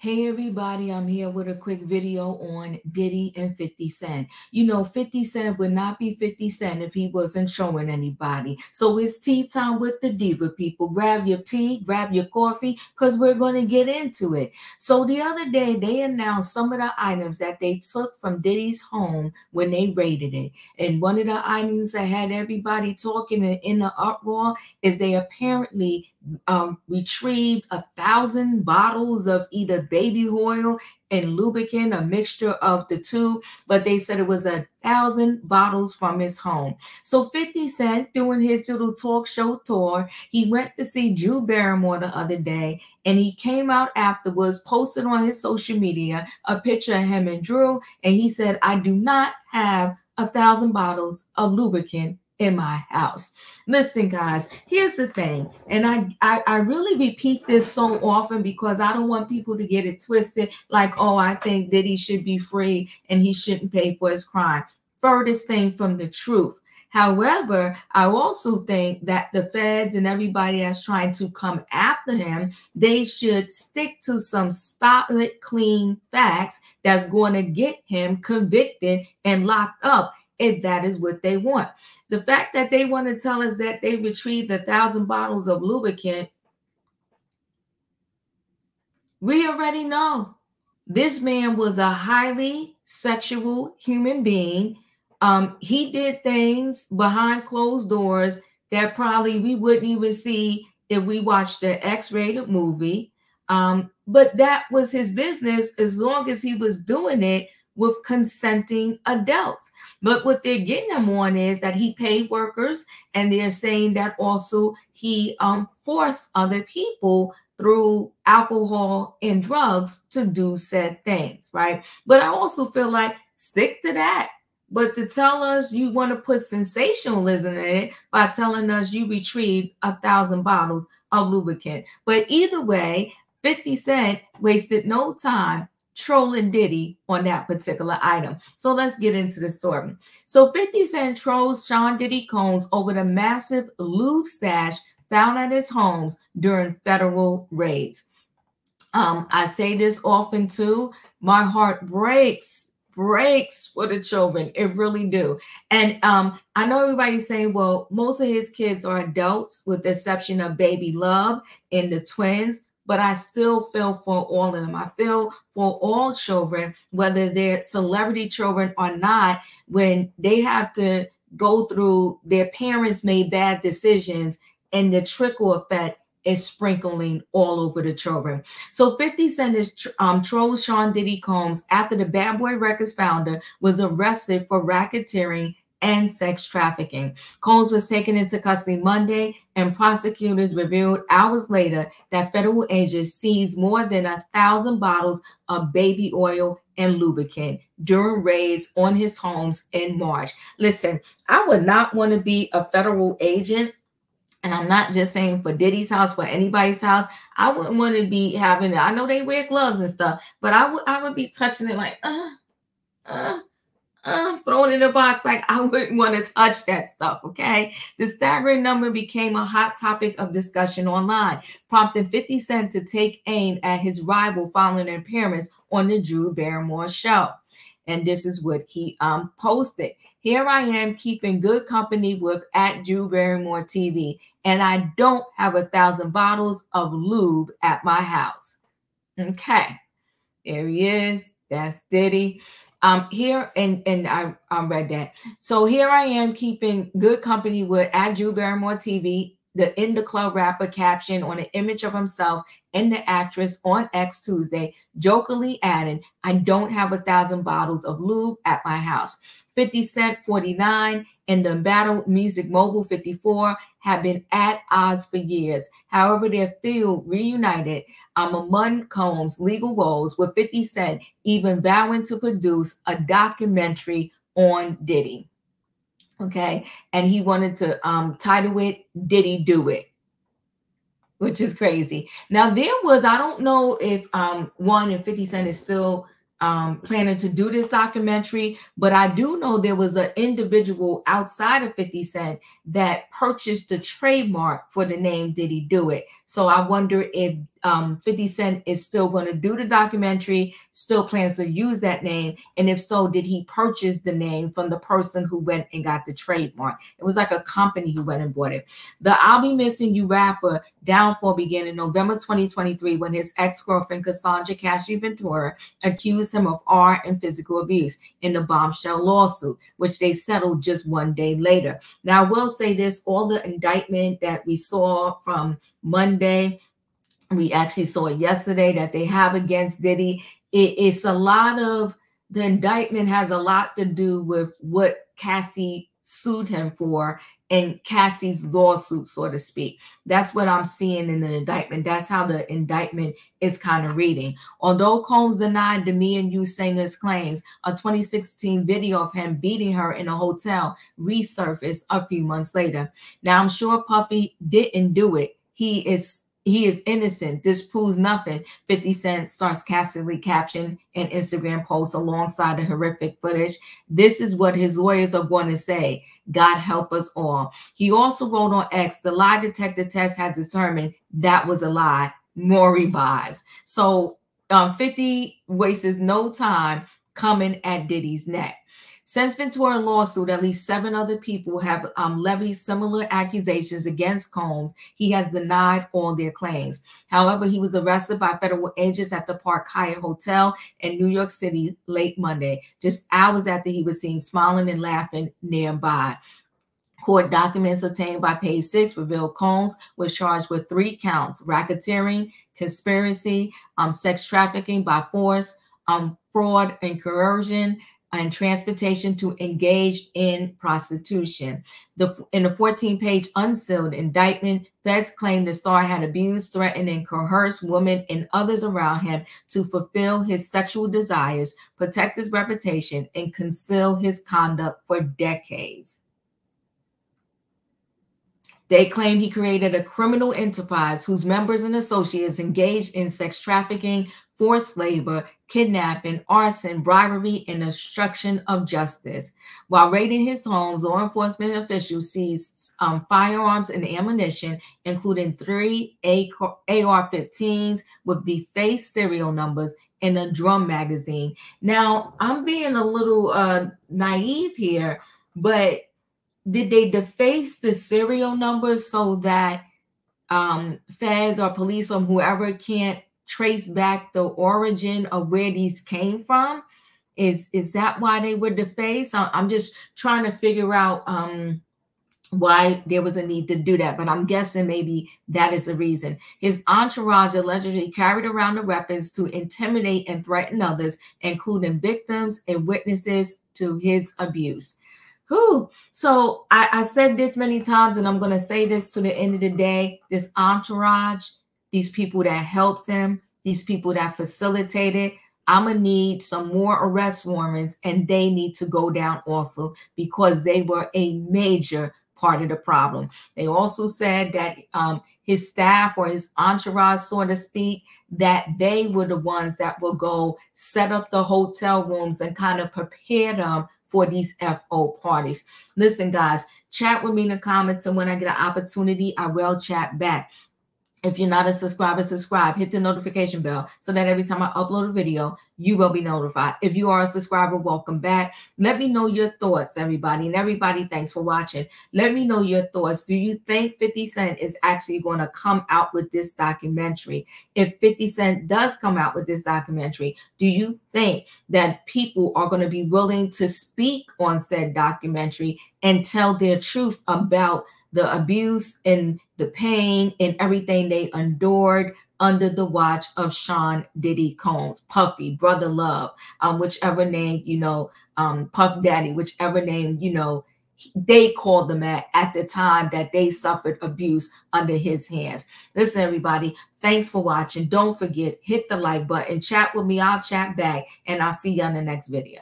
Hey everybody, I'm here with a quick video on Diddy and 50 Cent. You know, 50 Cent would not be 50 Cent if he wasn't showing anybody. So it's tea time with the diva people. Grab your tea, grab your coffee, because we're going to get into it. So the other day, they announced some of the items that they took from Diddy's home when they raided it. And one of the items that had everybody talking in the uproar is they apparently retrieved 1,000 bottles of either baby oil and lubricant, a mixture of the two, but they said it was 1,000 bottles from his home. So 50 Cent, doing his little talk show tour, he went to see Drew Barrymore the other day, and he came out afterwards, posted on his social media a picture of him and Drew, and he said, "I do not have 1,000 bottles of lubricant in my house." Listen, guys, here's the thing, and I really repeat this so often because I don't want people to get it twisted, like, oh, I think that he should be free and he shouldn't pay for his crime. Furthest thing from the truth. However, I also think that the feds and everybody that's trying to come after him, they should stick to some solid, clean facts that's going to get him convicted and locked up if that is what they want. The fact that they want to tell us that they retrieved 1,000 bottles of lubricant, we already know. This man was a highly sexual human being. He did things behind closed doors that probably we wouldn't even see if we watched the X-rated movie. But that was his business as long as he was doing it with consenting adults. But what they're getting him on is that he paid workers, and they're saying that also he forced other people through alcohol and drugs to do said things, right? But I also feel like stick to that. But to tell us you want to put sensationalism in it by telling us you retrieved 1,000 bottles of lubricant. But either way, 50 Cent wasted no time trolling Diddy on that particular item. So let's get into the story. So 50 Cent trolls Sean Diddy Combs over the massive lube stash found at his homes during federal raids. I say this often too. My heart breaks for the children. It really do. And I know everybody's saying, well, most of his kids are adults with the exception of Baby Love and the twins. But I still feel for all of them. I feel for all children, whether they're celebrity children or not, when they have to go through their parents made bad decisions and the trickle effect is sprinkling all over the children. So 50 Cent is trolled Sean Diddy Combs after the Bad Boy Records founder was arrested for racketeering and sex trafficking. Combs was taken into custody Monday, and prosecutors revealed hours later that federal agents seized more than 1,000 bottles of baby oil and lubricant during raids on his homes in March. Listen, I would not want to be a federal agent, and I'm not just saying for Diddy's house, for anybody's house. I wouldn't want to be having it. I know they wear gloves and stuff, but I would be touching it like, throwing it in a box like I wouldn't want to touch that stuff, okay? The staggering number became a hot topic of discussion online, prompting 50 Cent to take aim at his rival following an appearance on the Drew Barrymore show. And this is what he posted. "Here I am keeping good company with @Drew Barrymore TV, and I don't have 1,000 bottles of lube at my house." Okay, there he is. That's Diddy. Here, and I read that. So here I am keeping good company with @Drew Barrymore TV, the In the Club rapper caption on an image of himself and the actress on X Tuesday, jokingly adding, "I don't have 1,000 bottles of lube at my house." 50 Cent 49 and the Battle Music Mogul 54 have been at odds for years. However, their feud reunited among Combs' legal woes, with 50 Cent even vowing to produce a documentary on Diddy. Okay, and he wanted to title it "Diddy Do It," which is crazy. Now there was, I don't know if one and 50 Cent is still planning to do this documentary, but I do know there was an individual outside of 50 Cent that purchased the trademark for the name Diddy Do It. So I wonder if 50 Cent is still going to do the documentary, still plans to use that name. And if so, did he purchase the name from the person who went and got the trademark? It was like a company who went and bought it. The I'll Be Missing You rapper downfall began in November 2023 when his ex-girlfriend Cassandra Cashy Ventura accused him of art and physical abuse in the bombshell lawsuit, which they settled just one day later. Now, I will say this, all the indictment that we saw from Monday, we actually saw it yesterday, that they have against Diddy. It's a lot of, the indictment has a lot to do with what Cassie sued him for and Cassie's lawsuit, so to speak. That's what I'm seeing in the indictment. That's how the indictment is kind of reading. Although Combs denied the Me and You singer's claims, a 2016 video of him beating her in a hotel resurfaced a few months later. Now, I'm sure Puffy didn't do it. He is innocent. This proves nothing. 50 Cent sarcastically captioned an Instagram post alongside the horrific footage. This is what his lawyers are going to say. God help us all. He also wrote on X, the lie detector test had determined that was a lie. Maury vibes. So 50 wastes no time coming at Diddy's neck. Since Ventura lawsuit, at least 7 other people have levied similar accusations against Combs. He has denied all their claims. However, he was arrested by federal agents at the Park Hyatt Hotel in New York City late Monday, just hours after he was seen smiling and laughing nearby. Court documents obtained by Page 6 reveal Combs was charged with 3 counts: racketeering, conspiracy, sex trafficking by force, fraud and coercion, and transportation to engage in prostitution. In the 14-page unsealed indictment, feds claim the star had abused, threatened, and coerced women and others around him to fulfill his sexual desires, protect his reputation, and conceal his conduct for decades. They claim he created a criminal enterprise whose members and associates engaged in sex trafficking, forced labor, kidnapping, arson, bribery, and obstruction of justice. While raiding his homes, law enforcement officials seized firearms and ammunition, including 3 AR-15s with defaced serial numbers and a drum magazine. Now, I'm being a little naive here, but did they deface the serial numbers so that feds or police or whoever can't trace back the origin of where these came from? Is that why they were defaced? I'm just trying to figure out why there was a need to do that, but I'm guessing maybe that is the reason. His entourage allegedly carried around the weapons to intimidate and threaten others, including victims and witnesses to his abuse. Whew. So I said this many times, and I'm going to say this to the end of the day. This entourage, these people that helped him, these people that facilitated, I'm going to need some more arrest warrants, and they need to go down also because they were a major part of the problem. They also said that his staff or his entourage, so to speak, that they were the ones that will go set up the hotel rooms and kind of prepare them for these FO parties. Listen, guys, chat with me in the comments, and when I get an opportunity, I will chat back. If you're not a subscriber, subscribe. Hit the notification bell so that every time I upload a video, you will be notified. If you are a subscriber, welcome back. Let me know your thoughts, everybody. And everybody, thanks for watching. Let me know your thoughts. Do you think 50 Cent is actually going to come out with this documentary? If 50 Cent does come out with this documentary, do you think that people are going to be willing to speak on said documentary and tell their truth about the abuse and the pain and everything they endured under the watch of Sean Diddy Combs, Puffy, Brother Love, whichever name, Puff Daddy, whichever name, they called them at the time that they suffered abuse under his hands. Listen, everybody, thanks for watching. Don't forget, hit the like button, chat with me. I'll chat back, and I'll see you on the next video.